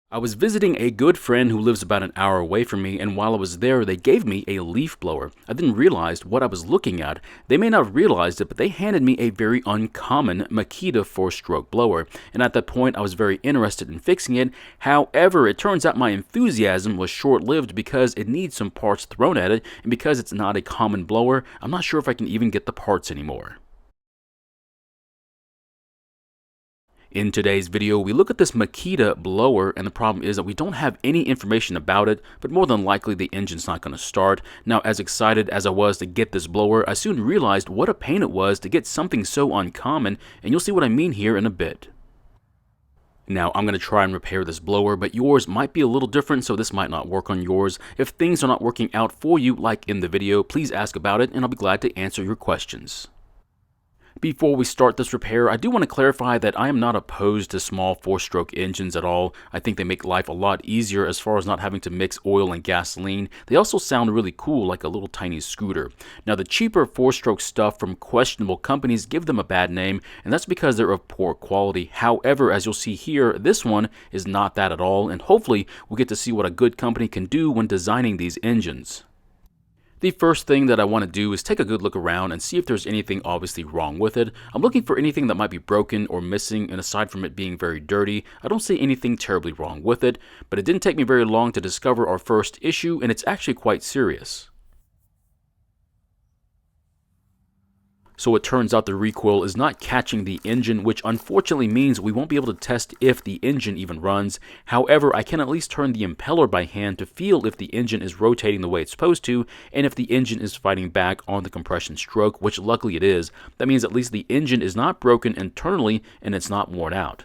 I was visiting a good friend who lives about an hour away from me, and while I was there, they gave me a leaf blower. I then realized what I was looking at. They may not have realized it, but they handed me a very uncommon Makita 4-stroke blower, and at that point, I was very interested in fixing it. However, it turns out my enthusiasm was short-lived because it needs some parts thrown at it, and because it's not a common blower, I'm not sure if I can even get the parts anymore. In today's video, we look at this Makita blower, and the problem is that we don't have any information about it, but more than likely the engine's not going to start. Now, as excited as I was to get this blower, I soon realized what a pain it was to get something so uncommon, and you'll see what I mean here in a bit. Now, I'm going to try and repair this blower, but yours might be a little different, so this might not work on yours. If things are not working out for you, like in the video, please ask about it, and I'll be glad to answer your questions. Before we start this repair, I do want to clarify that I am not opposed to small 4-stroke engines at all. I think they make life a lot easier as far as not having to mix oil and gasoline. They also sound really cool, like a little tiny scooter. Now, the cheaper 4-stroke stuff from questionable companies give them a bad name, and that's because they're of poor quality. However, as you'll see here, this one is not that at all, and hopefully we'll get to see what a good company can do when designing these engines. The first thing that I want to do is take a good look around and see if there's anything obviously wrong with it. I'm looking for anything that might be broken or missing, and aside from it being very dirty, I don't see anything terribly wrong with it, but it didn't take me very long to discover our first issue, and it's actually quite serious. So it turns out the recoil is not catching the engine, which unfortunately means we won't be able to test if the engine even runs. However, I can at least turn the impeller by hand to feel if the engine is rotating the way it's supposed to, and if the engine is fighting back on the compression stroke, which luckily it is. That means at least the engine is not broken internally and it's not worn out.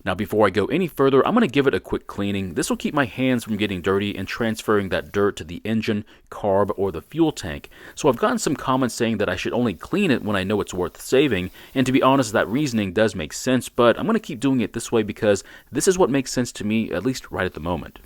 Now, before I go any further, I'm going to give it a quick cleaning. This will keep my hands from getting dirty and transferring that dirt to the engine, carb, or the fuel tank. So I've gotten some comments saying that I should only clean it when I know it's worth saving, and to be honest, that reasoning does make sense, but I'm going to keep doing it this way because this is what makes sense to me, at least right at the moment.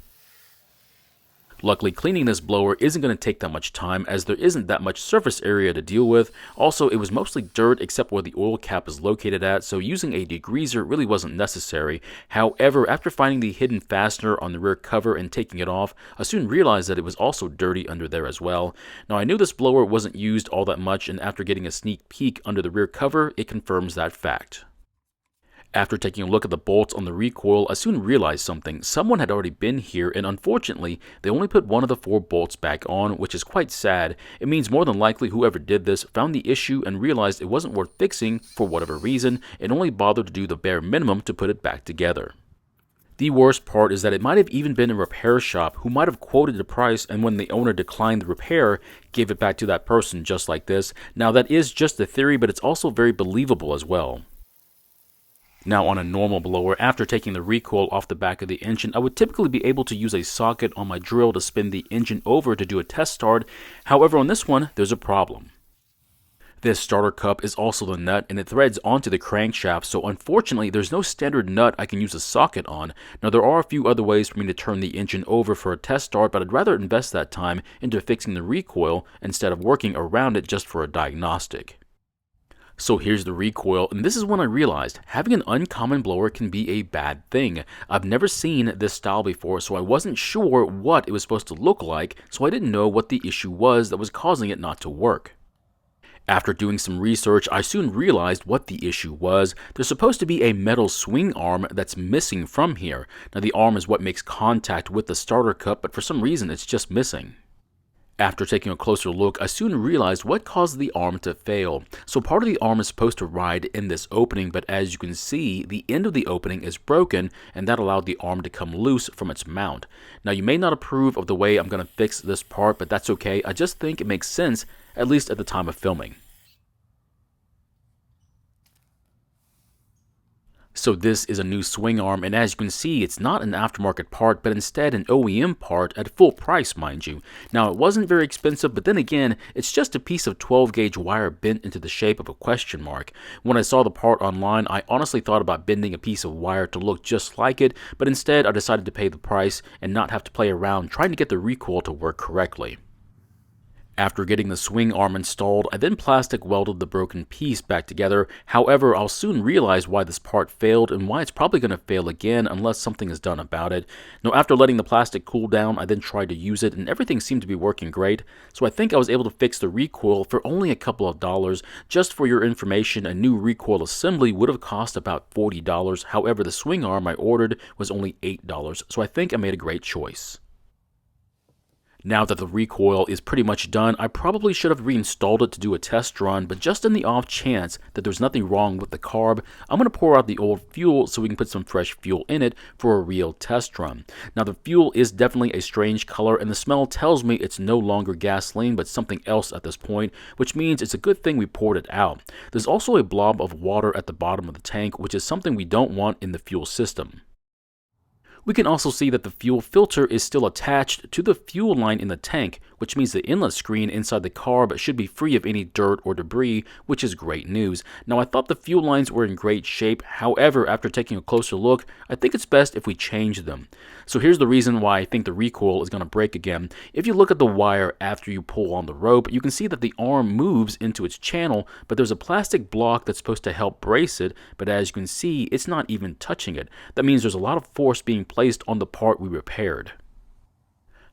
Luckily, cleaning this blower isn't going to take that much time as there isn't that much surface area to deal with. Also, it was mostly dirt except where the oil cap is located at, so using a degreaser really wasn't necessary. However, after finding the hidden fastener on the rear cover and taking it off, I soon realized that it was also dirty under there as well. Now, I knew this blower wasn't used all that much, and after getting a sneak peek under the rear cover, it confirms that fact. After taking a look at the bolts on the recoil, I soon realized something. Someone had already been here, and unfortunately, they only put one of the 4 bolts back on, which is quite sad. It means more than likely whoever did this found the issue and realized it wasn't worth fixing for whatever reason, and only bothered to do the bare minimum to put it back together. The worst part is that it might have even been a repair shop who might have quoted the price, and when the owner declined the repair, gave it back to that person just like this. Now, that is just a theory, but it's also very believable as well. Now, on a normal blower, after taking the recoil off the back of the engine, I would typically be able to use a socket on my drill to spin the engine over to do a test start. However, on this one, there's a problem. This starter cup is also the nut, and it threads onto the crankshaft, so unfortunately there's no standard nut I can use a socket on. Now, there are a few other ways for me to turn the engine over for a test start, but I'd rather invest that time into fixing the recoil instead of working around it just for a diagnostic. So here's the recoil, and this is when I realized having an uncommon blower can be a bad thing. I've never seen this style before, so I wasn't sure what it was supposed to look like, so I didn't know what the issue was that was causing it not to work. After doing some research, I soon realized what the issue was. There's supposed to be a metal swing arm that's missing from here. Now, the arm is what makes contact with the starter cup, but for some reason it's just missing. After taking a closer look, I soon realized what caused the arm to fail. So part of the arm is supposed to ride in this opening, but as you can see, the end of the opening is broken, and that allowed the arm to come loose from its mount. Now, you may not approve of the way I'm going to fix this part, but that's okay. I just think it makes sense, at least at the time of filming. So this is a new swing arm, and as you can see, it's not an aftermarket part, but instead an OEM part at full price, mind you. Now, it wasn't very expensive, but then again, it's just a piece of 12-gauge wire bent into the shape of a question mark. When I saw the part online, I honestly thought about bending a piece of wire to look just like it, but instead I decided to pay the price and not have to play around trying to get the recoil to work correctly. After getting the swing arm installed, I then plastic welded the broken piece back together. However, I'll soon realize why this part failed and why it's probably going to fail again unless something is done about it. Now, after letting the plastic cool down, I then tried to use it and everything seemed to be working great. So I think I was able to fix the recoil for only a couple of dollars. Just for your information, a new recoil assembly would have cost about $40. However, the swing arm I ordered was only $8. So I think I made a great choice. Now that the recoil is pretty much done, I probably should have reinstalled it to do a test run, but just in the off chance that there's nothing wrong with the carb, I'm going to pour out the old fuel so we can put some fresh fuel in it for a real test run. Now the fuel is definitely a strange color and the smell tells me it's no longer gasoline but something else at this point, which means it's a good thing we poured it out. There's also a blob of water at the bottom of the tank, which is something we don't want in the fuel system. We can also see that the fuel filter is still attached to the fuel line in the tank, which means the inlet screen inside the carb should be free of any dirt or debris, which is great news. Now I thought the fuel lines were in great shape, however after taking a closer look, I think it's best if we change them. So here's the reason why I think the recoil is going to break again. If you look at the wire after you pull on the rope, you can see that the arm moves into its channel, but there's a plastic block that's supposed to help brace it, but as you can see, it's not even touching it. That means there's a lot of force being placed on the part we repaired.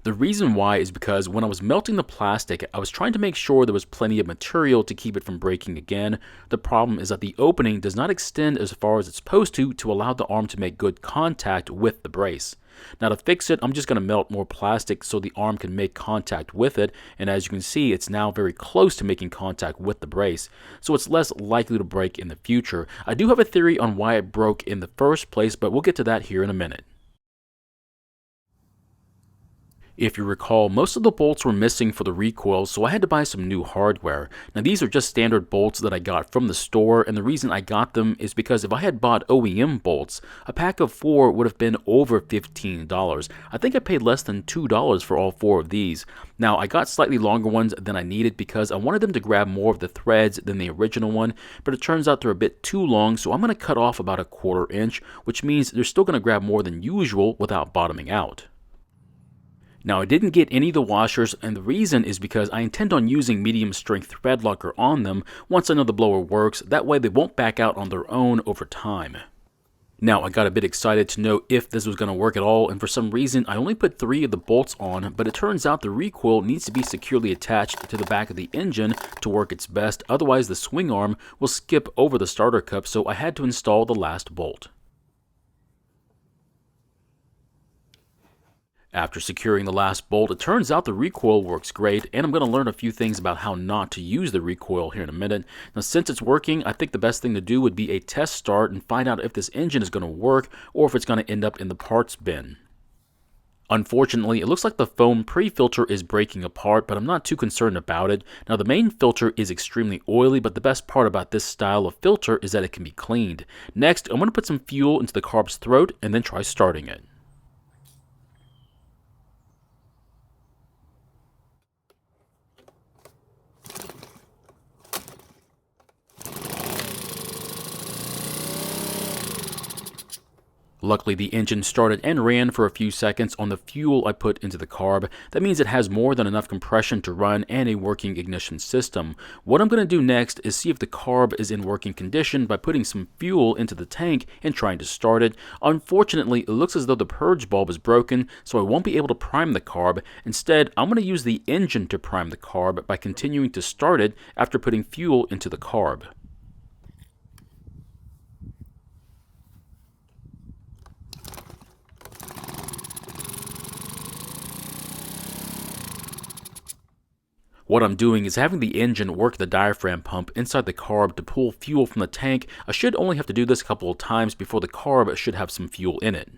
The reason why is because when I was melting the plastic, I was trying to make sure there was plenty of material to keep it from breaking again. The problem is that the opening does not extend as far as it's supposed to allow the arm to make good contact with the brace. Now to fix it, I'm just going to melt more plastic so the arm can make contact with it, and as you can see, it's now very close to making contact with the brace, so it's less likely to break in the future. I do have a theory on why it broke in the first place, but we'll get to that here in a minute. If you recall, most of the bolts were missing for the recoil, so I had to buy some new hardware. Now these are just standard bolts that I got from the store, and the reason I got them is because if I had bought OEM bolts, a pack of 4 would have been over $15. I think I paid less than $2 for all 4 of these. Now I got slightly longer ones than I needed because I wanted them to grab more of the threads than the original one, but it turns out they're a bit too long, so I'm going to cut off about a 1/4 inch, which means they're still going to grab more than usual without bottoming out. Now I didn't get any of the washers, and the reason is because I intend on using medium strength thread locker on them once I know the blower works, that way they won't back out on their own over time. Now I got a bit excited to know if this was going to work at all, and for some reason I only put 3 of the bolts on, but it turns out the recoil needs to be securely attached to the back of the engine to work its best, otherwise the swing arm will skip over the starter cup, so I had to install the last bolt. After securing the last bolt, it turns out the recoil works great, and I'm going to learn a few things about how not to use the recoil here in a minute. Now since it's working, I think the best thing to do would be a test start and find out if this engine is going to work or if it's going to end up in the parts bin. Unfortunately, it looks like the foam pre-filter is breaking apart, but I'm not too concerned about it. Now the main filter is extremely oily, but the best part about this style of filter is that it can be cleaned. Next, I'm going to put some fuel into the carb's throat and then try starting it. Luckily, the engine started and ran for a few seconds on the fuel I put into the carb. That means it has more than enough compression to run and a working ignition system. What I'm going to do next is see if the carb is in working condition by putting some fuel into the tank and trying to start it. Unfortunately, it looks as though the purge bulb is broken, so I won't be able to prime the carb. Instead, I'm going to use the engine to prime the carb by continuing to start it after putting fuel into the carb. What I'm doing is having the engine work the diaphragm pump inside the carb to pull fuel from the tank. I should only have to do this a couple of times before the carb should have some fuel in it.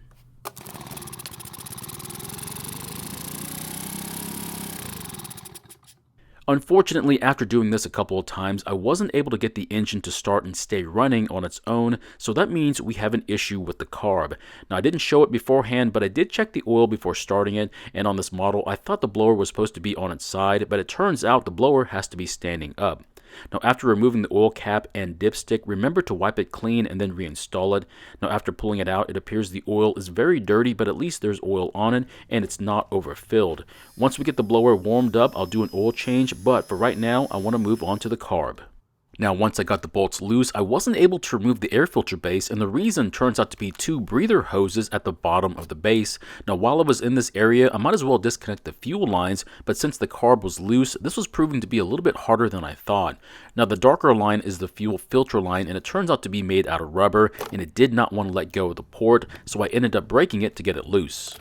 Unfortunately, after doing this a couple of times, I wasn't able to get the engine to start and stay running on its own, so that means we have an issue with the carb. Now, I didn't show it beforehand, but I did check the oil before starting it, and on this model, I thought the blower was supposed to be on its side, but it turns out the blower has to be standing up. Now after removing the oil cap and dipstick, remember to wipe it clean and then reinstall it. Now after pulling it out, it appears the oil is very dirty, but at least there's oil on it and it's not overfilled. Once we get the blower warmed up, I'll do an oil change, but for right now, I want to move on to the carb. Now once I got the bolts loose, I wasn't able to remove the air filter base, and the reason turns out to be 2 breather hoses at the bottom of the base. Now while I was in this area, I might as well disconnect the fuel lines, but since the carb was loose, this was proving to be a little bit harder than I thought. Now the darker line is the fuel filter line, and it turns out to be made out of rubber, and it did not want to let go of the port, so I ended up breaking it to get it loose.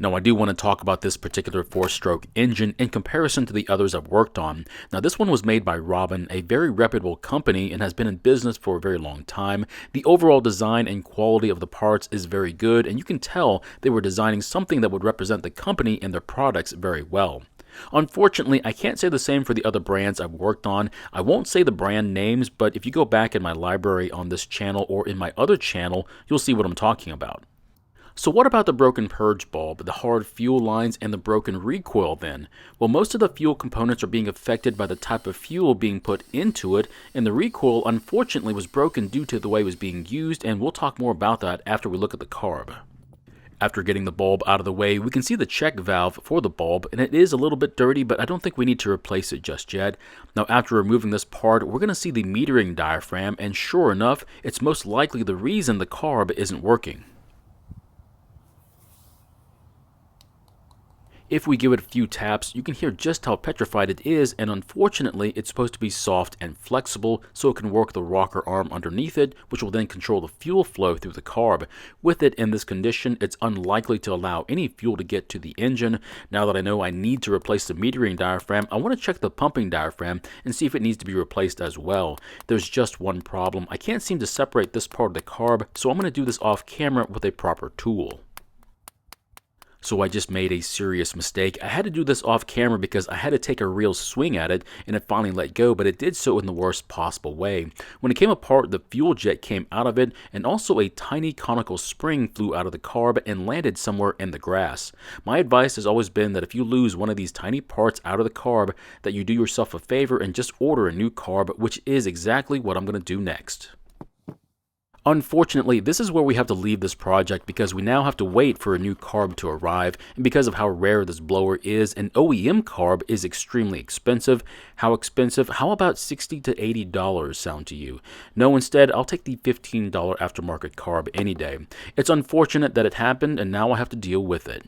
Now I do want to talk about this particular 4-stroke engine in comparison to the others I've worked on. Now this one was made by Robin, a very reputable company, and has been in business for a very long time. The overall design and quality of the parts is very good, and you can tell they were designing something that would represent the company and their products very well. Unfortunately, I can't say the same for the other brands I've worked on. I won't say the brand names, but if you go back in my library on this channel or in my other channel, you'll see what I'm talking about. So what about the broken purge bulb, the hard fuel lines, and the broken recoil then? Well, most of the fuel components are being affected by the type of fuel being put into it, and the recoil unfortunately was broken due to the way it was being used, and we'll talk more about that after we look at the carb. After getting the bulb out of the way, we can see the check valve for the bulb, and it is a little bit dirty, but I don't think we need to replace it just yet. Now after removing this part, we're going to see the metering diaphragm, and sure enough, it's most likely the reason the carb isn't working. If we give it a few taps, you can hear just how petrified it is, and unfortunately, it's supposed to be soft and flexible so it can work the rocker arm underneath it, which will then control the fuel flow through the carb. With it in this condition, it's unlikely to allow any fuel to get to the engine. Now that I know I need to replace the metering diaphragm, I want to check the pumping diaphragm and see if it needs to be replaced as well. There's just one problem. I can't seem to separate this part of the carb, so I'm going to do this off camera with a proper tool. So I just made a serious mistake. I had to do this off camera because I had to take a real swing at it, and it finally let go, but it did so in the worst possible way. When it came apart, the fuel jet came out of it, and also a tiny conical spring flew out of the carb and landed somewhere in the grass. My advice has always been that if you lose one of these tiny parts out of the carb, that you do yourself a favor and just order a new carb, which is exactly what I'm going to do next. Unfortunately, this is where we have to leave this project because we now have to wait for a new carb to arrive, and because of how rare this blower is, an OEM carb is extremely expensive. How expensive? How about $60 to $80 sound to you? No, instead, I'll take the $15 aftermarket carb any day. It's unfortunate that it happened, and now I have to deal with it.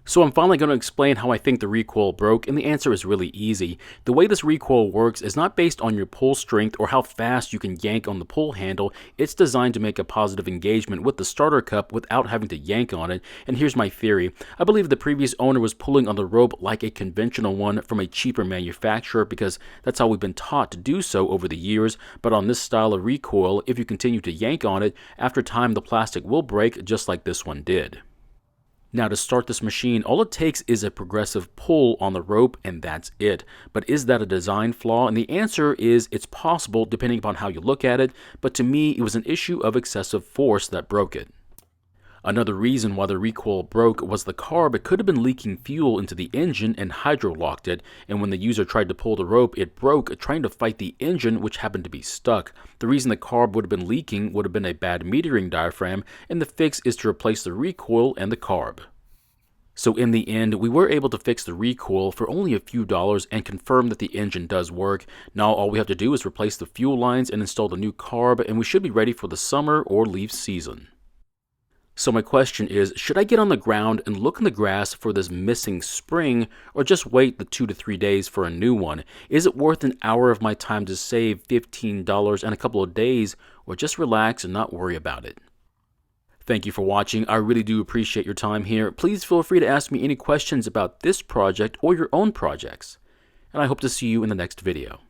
So I'm finally going to explain how I think the recoil broke, and the answer is really easy. The way this recoil works is not based on your pull strength or how fast you can yank on the pull handle. It's designed to make a positive engagement with the starter cup without having to yank on it, and here's my theory. I believe the previous owner was pulling on the rope like a conventional one from a cheaper manufacturer because that's how we've been taught to do so over the years, but on this style of recoil, if you continue to yank on it, after time the plastic will break just like this one did. Now to start this machine, all it takes is a progressive pull on the rope and that's it. But is that a design flaw? And the answer is it's possible depending upon how you look at it, but to me it was an issue of excessive force that broke it. Another reason why the recoil broke was the carb. It could have been leaking fuel into the engine and hydro-locked it, and when the user tried to pull the rope, it broke trying to fight the engine, which happened to be stuck. The reason the carb would have been leaking would have been a bad metering diaphragm, and the fix is to replace the recoil and the carb. So in the end, we were able to fix the recoil for only a few dollars and confirm that the engine does work. Now all we have to do is replace the fuel lines and install the new carb, and we should be ready for the summer or leaf season. So my question is, should I get on the ground and look in the grass for this missing spring, or just wait the 2 to 3 days for a new one? Is it worth an hour of my time to save $15 and a couple of days, or just relax and not worry about it? Thank you for watching. I really do appreciate your time here. Please feel free to ask me any questions about this project or your own projects. And I hope to see you in the next video.